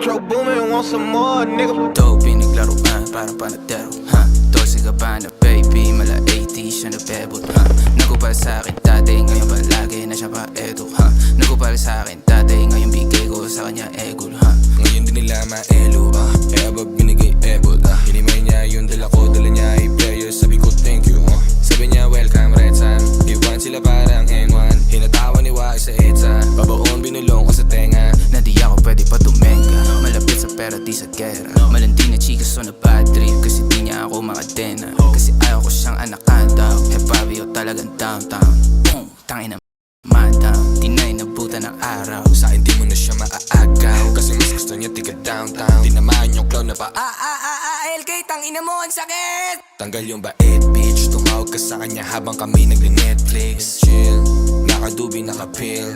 Metro booming, want some more, nigga. Dope, pinaglaruan, parang panadero, Dolce Gabbana, baby, mala 80 siya nabebot, Nagupal sa'kin dati, ngayon palagi na siya pa edo, Nagupal sa'kin dati, ngayon bigay ko sa kanya egol, Ngayon din nila maelo, Kaya ba binigay ebot, Hinimay niya yung dala ko, dala niya ay player. Sabi ko thank you, Sabi niya welcome Red Sun. Iwan sila parang N1. Hinatawan ni Wai sa EDSA. Babaon binulong ko sa tenga. Na di ako pwede pa tumenga. Malapit sa pera di sa gera. Malandi na chika so na bad trip. Kasi di niya ako makadena. Kasi ayaw ko siyang anakanta. Eh papi o talagang downtown. Boom, tangina man down. Di na inabutan ng araw. Sa akin di mo na siya maaagaw. Kasi mas gusto niya tiga downtown. Tinamaan yung clown na pa LK, tangina mo, ang sakit! Tanggal yung bait bitch. Tumawag ka sa kanya habang kami nagle-Netflix. Chill, nakadubi, nakapill.